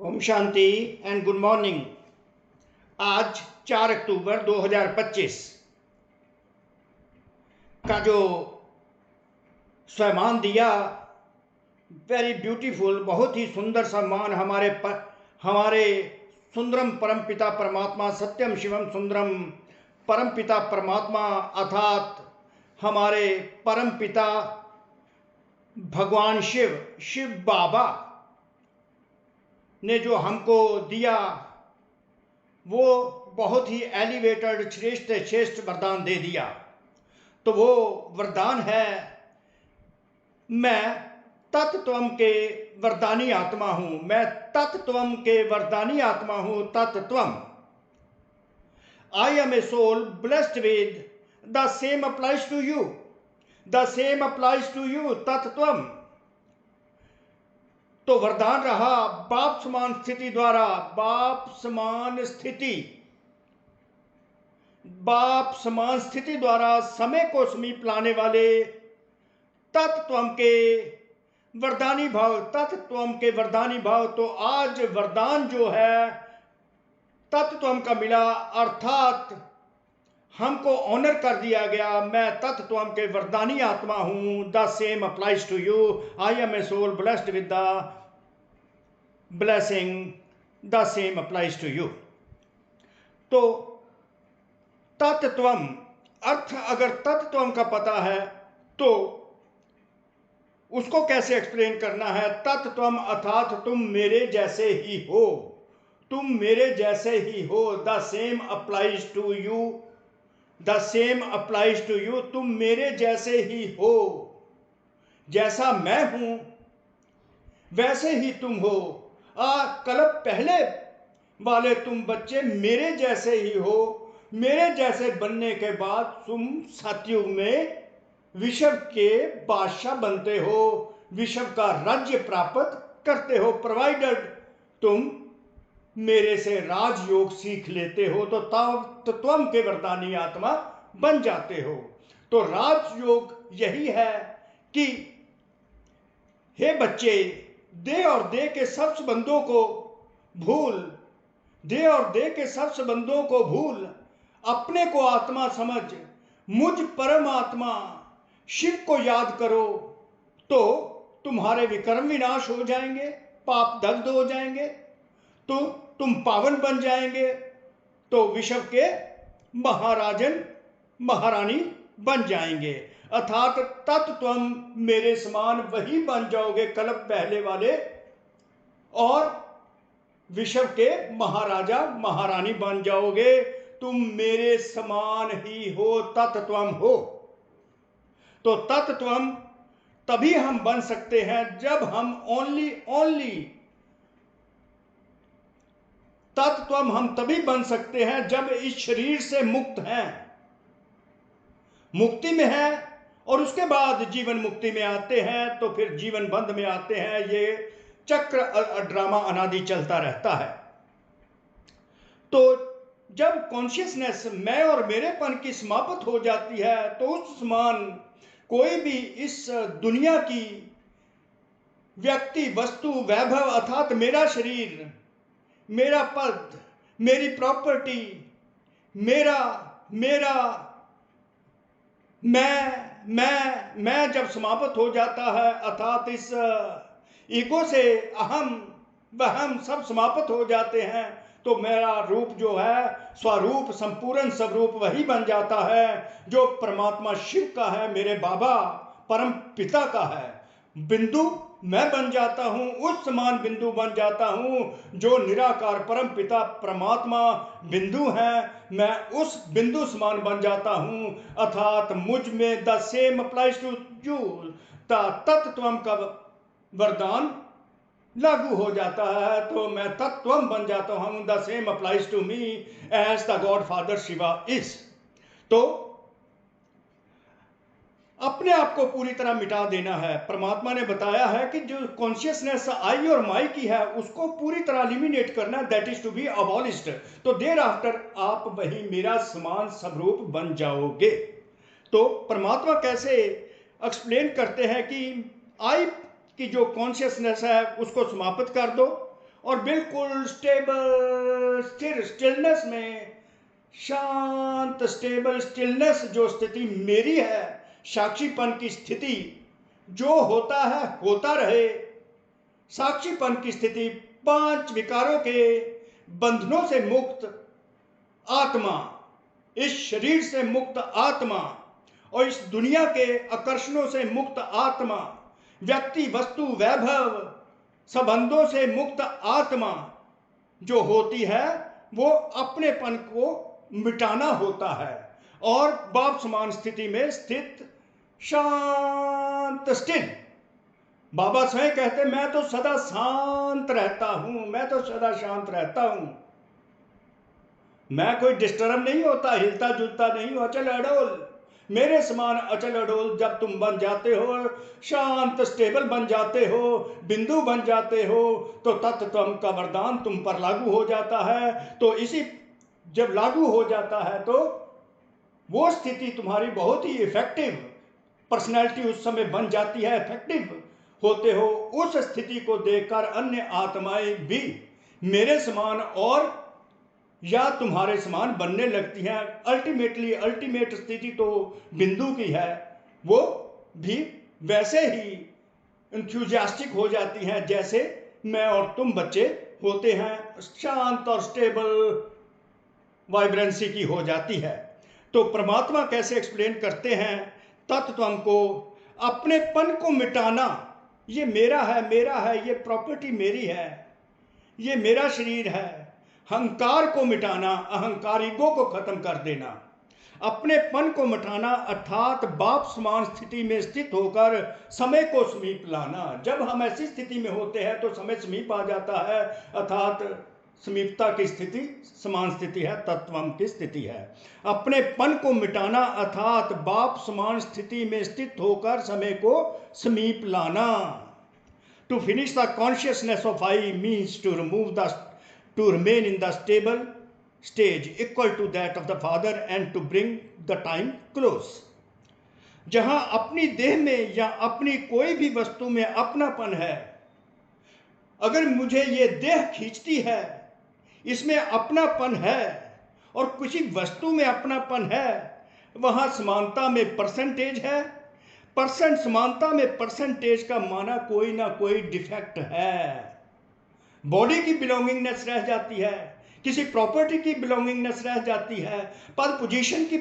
Om Shanti and good morning. आज 4 अक्टूबर 2025 का जो स्वयमान दिया, वेरी ब्यूटीफुल, बहुत ही सुंदर सम्मान हमारे सुंदरम परमपिता परमात्मा सत्यम शिवम सुंदरम परमपिता परमात्मा अर्थात हमारे परमपिता भगवान शिव बाबा ने जो हमको दिया वो बहुत ही एलिवेटेड श्रेष्ठ वरदान दे दिया। तो वो वरदान है, मैं तत्त्वम के वरदानी आत्मा हूं। मैं तत्त्वम के वरदानी आत्मा हूं। तत्त्वम, I am a soul blessed with the same applies to you. The same applies to you. तत्त्वम तो वरदान रहा बाप समान स्थिति द्वारा। बाप समान स्थिति द्वारा समय को समीप लाने वाले तत्त्वम के वरदानी भाव। तत्त्वम के वरदानी भाव। तो आज वरदान जो है तत्त्वम का मिला, अर्थात हमको ऑनर कर दिया गया। मैं तत्त्वम के वरदानी आत्मा हूं। The same applies to you. I am a soul blessed with the blessing. The same applies to you. तो तत्त्वम अर्थ, अगर तत्त्वम का पता है तो उसको कैसे एक्सप्लेन करना है। तत्त्वम अर्थात तुम मेरे जैसे ही हो। तुम मेरे जैसे ही हो। The same applies to you. The same applies to you. तुम मेरे जैसे ही हो। जैसा मैं हूं वैसे ही तुम हो। कल्प पहले वाले तुम बच्चे मेरे जैसे ही हो। मेरे जैसे बनने के बाद तुम सतयुग में विश्व के बादशाह बनते हो। विश्व का राज्य प्राप्त करते हो, प्रोवाइडेड तुम मेरे से राजयोग सीख लेते हो तो तत्त्वम के वरदानी आत्मा बन जाते हो। तो राजयोग यही है कि हे बच्चे, दे और दे के सब संबंधों को भूल, दे और दे के सब संबंधों को भूल, अपने को आत्मा समझ, मुझ परमात्मा शिव को याद करो तो तुम्हारे विकर्म विनाश हो जाएंगे, पाप दग्ध हो जाएंगे, तो तुम पावन बन जाएंगे, तो विश्व के महाराजन महारानी बन जाएंगे। अर्थात तत्त्वम मेरे समान वही बन जाओगे कल्प पहले वाले, और विश्व के महाराजा महारानी बन जाओगे। तुम मेरे समान ही हो। तत्त्वम हो। तो तत्त्वम तभी हम बन सकते हैं जब हम ओनली तत्त्वम हम तभी बन सकते हैं जब इस शरीर से मुक्त हैं, मुक्ति में है, और उसके बाद जीवन मुक्ति में आते हैं, तो फिर जीवन बंध में आते हैं। ये चक्र ड्रामा अनादि चलता रहता है। तो जब कॉन्शियसनेस मैं और मेरेपन की समाप्त हो जाती है तो उस समान कोई भी इस दुनिया की व्यक्ति, वस्तु, वैभव अर्थात मेरा शरीर, मेरा पद, मेरी प्रॉपर्टी, मेरा मैं जब समाप्त हो जाता है, अर्थात इस ईगो से अहम वहम सब समाप्त हो जाते हैं, तो मेरा रूप जो है स्वरूप संपूर्ण स्वरूप वही बन जाता है जो परमात्मा शिव का है, मेरे बाबा परम पिता का है। बिंदु मैं बन जाता हूं, उस समान बिंदु बन जाता हूं जो निराकार परम पिता परमात्मा बिंदु है। मैं उस बिंदु समान बन जाता हूं, अर्थात मुझ में the same applies to you. तत्त्वम का वरदान लागू हो जाता है तो मैं तत्त्वम बन जाता हूं। The same applies to me as the God Father Shiva is. तो अपने आप को पूरी तरह मिटा देना है। परमात्मा ने बताया है कि जो कॉन्शियसनेस आई और माई की है उसको पूरी तरह एलिमिनेट करना, that is to be abolished. तो देर आफ्टर आप वही मेरा समान स्वरूप बन जाओगे। तो परमात्मा कैसे एक्सप्लेन करते हैं कि आई की जो कॉन्शियसनेस है उसको समाप्त कर दो और बिल्कुल स्टेबल स्थिर स्टिलनेस में, शांत स्टेबल स्टिलनेस जो स्थिति मेरी है, साक्षीपन की स्थिति, जो होता है होता रहे, साक्षीपन की स्थिति, 5 विकारों के बंधनों से मुक्त आत्मा, इस शरीर से मुक्त आत्मा और इस दुनिया के आकर्षणों से मुक्त आत्मा, व्यक्ति वस्तु वैभव संबंधों से मुक्त आत्मा जो होती है, वो अपनेपन को मिटाना होता है और बाप समान स्थिति में स्थित शांत स्थिर। बाबा स्वयं कहते मैं तो सदा शांत रहता हूं, मैं तो सदा शांत रहता हूं, मैं कोई डिस्टर्ब नहीं होता, हिलता जुलता नहीं हूं, अचल अडोल। मेरे समान अचल अडोल जब तुम बन जाते हो, शांत स्टेबल बन जाते हो, बिंदु बन जाते हो, तो तत्व का वरदान तुम पर लागू हो जाता है। तो इसी जब लागू हो जाता है तो वो स्थिति तुम्हारी बहुत ही इफेक्टिव पर्सनैलिटी उस समय बन जाती है, इफेक्टिव होते हो। उस स्थिति को देखकर अन्य आत्माएं भी मेरे समान और या तुम्हारे समान बनने लगती हैं। अल्टीमेटली अल्टीमेट स्थिति तो बिंदु की है, वो भी वैसे ही इंथ्यूजियास्टिक हो जाती हैं जैसे मैं और तुम बच्चे होते हैं, शांत और स्टेबल वाइब्रेंसी की हो जाती है। तो परमात्मा कैसे एक्सप्लेन करते हैं तत्व को, अपनेपन को मिटाना, ये मेरा है, ये प्रॉपर्टी मेरी है, ये मेरा शरीर है। अहंकार को मिटाना, अहंकार ईगो को खत्म कर देना, अपनेपन को मिटाना, अर्थात बाप समान स्थिति में स्थित होकर समय को समीप लाना। जब हम ऐसी स्थिति में होते हैं तो समय समीप आ जाता है, अर्थात समीपता की स्थिति समान स्थिति है, तत्वम की स्थिति है। अपनेपन को मिटाना अर्थात बाप समान स्थिति में स्थित होकर समय को समीप लाना। To finish the consciousness of I means to remain in the stable stage equal to that of the Father and to bring the time close. जहां अपनी देह में या अपनी कोई भी वस्तु में अपनापन है, अगर मुझे ये देह खींचती है, इसमें अपनापन है, और किसी वस्तु में अपनापन है, वहां समानता में परसेंटेज है। परसेंट समानता में परसेंटेज का माना कोई ना कोई डिफेक्ट है। बॉडी की बिलोंगिंगनेस रह जाती है, किसी प्रॉपर्टी की बिलोंगिंगनेस रह जाती है, पद पोजीशन की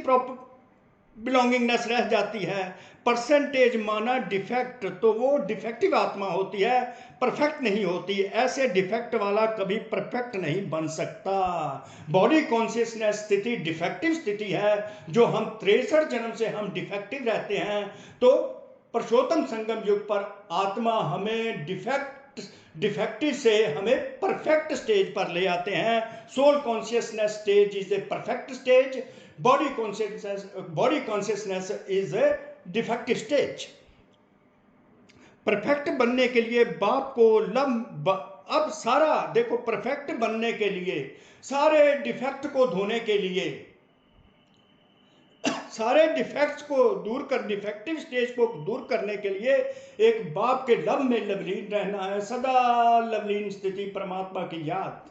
बिलोंगिंगनेस रह जाती है। परसेंटेज माना डिफेक्ट, तो वो डिफेक्टिव आत्मा होती है, परफेक्ट नहीं होती। ऐसे डिफेक्ट वाला कभी परफेक्ट नहीं बन सकता। बॉडी कॉन्शियसनेस स्थिति डिफेक्टिव स्थिति है, जो हम 63 जन्म से हम डिफेक्टिव रहते हैं। तो पुरुषोत्तम संगम युग पर आत्मा हमें डिफेक्टिव से हमें परफेक्ट स्टेज पर ले आते हैं। Soul consciousness stage is a perfect stage, body consciousness is a defective stage. Perfect बनने के लिए बाप को अब सारा देखो, परफेक्ट बनने के लिए, सारे डिफेक्ट को धोने के लिए, सारे डिफेक्ट्स को दूर कर, डिफेक्टिव स्टेज को दूर करने के लिए एक बाप के लव में लवलीन रहना है, सदा लवलीन स्थिति, परमात्मा की याद।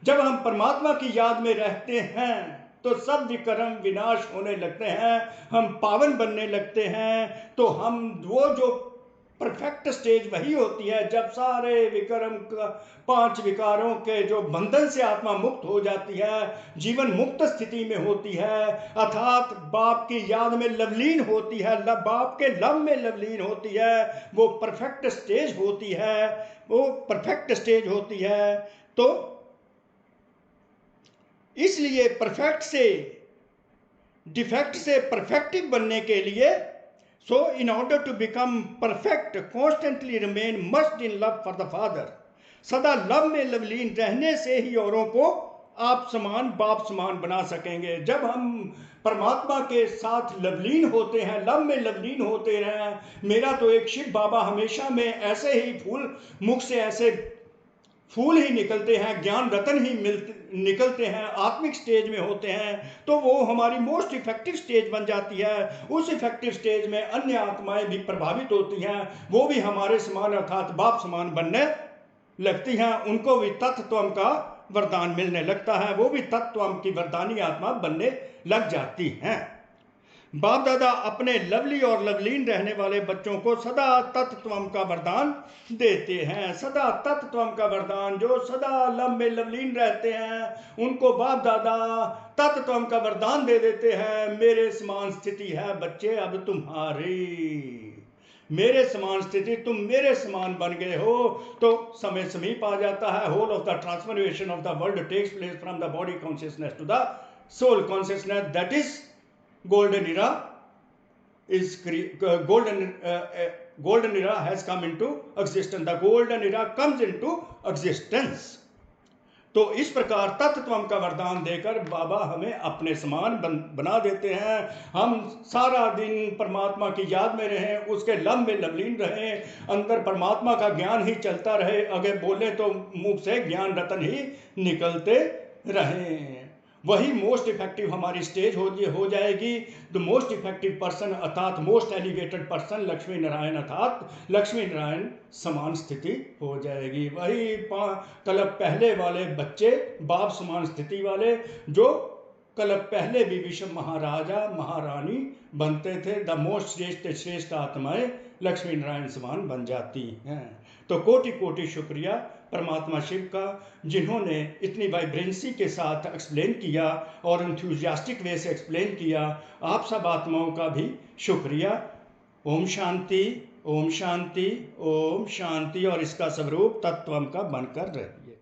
जब हम परमात्मा की याद में रहते हैं तो सब विकर्म विनाश होने लगते हैं, हम पावन बनने लगते हैं। तो हम वो जो परफेक्ट स्टेज वही होती है जब सारे विकर्म 5 विकारों के जो बंधन से आत्मा मुक्त हो जाती है, जीवन मुक्त स्थिति में होती है, अर्थात बाप की याद में लवलीन होती है, बाप के लव में लवलीन होती है। वो परफेक्ट स्टेज होती है, वो परफेक्ट स्टेज होती है। तो इसलिए परफेक्ट से डिफेक्ट से परफेक्टिव बनने के लिए, so in order to become perfect, constantly remain merged in love for the Father. सदा लव में लवलीन रहने से ही औरों को आप समान बाप समान बना सकेंगे। जब हम परमात्मा के साथ लवलीन होते हैं, लव में लवलीन होते हैं, मेरा तो एक शिव बाबा हमेशा में ऐसे ही फूल मुख से ऐसे फूल ही निकलते हैं, ज्ञान रतन ही निकलते हैं, आत्मिक स्टेज में होते हैं, तो वो हमारी मोस्ट इफेक्टिव स्टेज बन जाती है। उस इफेक्टिव स्टेज में अन्य आत्माएं भी प्रभावित होती हैं, वो भी हमारे समान अर्थात बाप समान बनने लगती हैं उनको भी तत्त्वम का वरदान मिलने लगता है, वो भी तत्त्वम की वरदानी आत्मा बनने लग जाती हैं। बाप दादा अपने लवली और लवलीन रहने वाले बच्चों को सदा तत्त्वम का वरदान देते हैं। सदा तत्त्वम का वरदान, जो सदा लव में लवलीन रहते हैं उनको बाप दादा तत्त्वम का वरदान दे देते हैं। मेरे समान स्थिति है बच्चे अब तुम्हारी, मेरे समान स्थिति, तुम मेरे समान बन गए हो तो समय समीप आ जाता है। Whole of the transformation of the world takes place from the body consciousness to the soul consciousness, that is golden era is golden era has come into existence. The golden era comes into existence. तो इस प्रकार तत्त्वम का वरदान देकर बाबा हमें अपने समान बना देते हैं। हम सारा दिन परमात्मा की याद में रहें, उसके लव में लवलीन रहें, अंदर परमात्मा का ज्ञान ही चलता रहे, अगर बोले तो मुंह से ज्ञान रतन ही निकलते रहें। वही मोस्ट इफेक्टिव हमारी स्टेज हो जाएगी। द मोस्ट इफेक्टिव पर्सन अर्थात most elevated person Lakshmi Narayan अर्थात लक्ष्मी नारायण समान स्थिति हो जाएगी। वही कल्प पहले वाले बच्चे बाप समान स्थिति वाले, जो कल्प पहले भी विश्व महाराजा महारानी बनते थे, द मोस्ट श्रेष्ठ आत्माएं लक्ष्मी नारायण समान बन जाती हैं। तो कोटि कोटि शुक्रिया परमात्मा शिव का, जिन्होंने इतनी वाइब्रेंसी के साथ एक्सप्लेन किया और एंथुजियास्टिक वे से एक्सप्लेन किया। आप सब आत्माओं का भी शुक्रिया। ओम शांति, ओम शांति, ओम शांति। और इसका स्वरूप तत्त्वम का बनकर रहिए।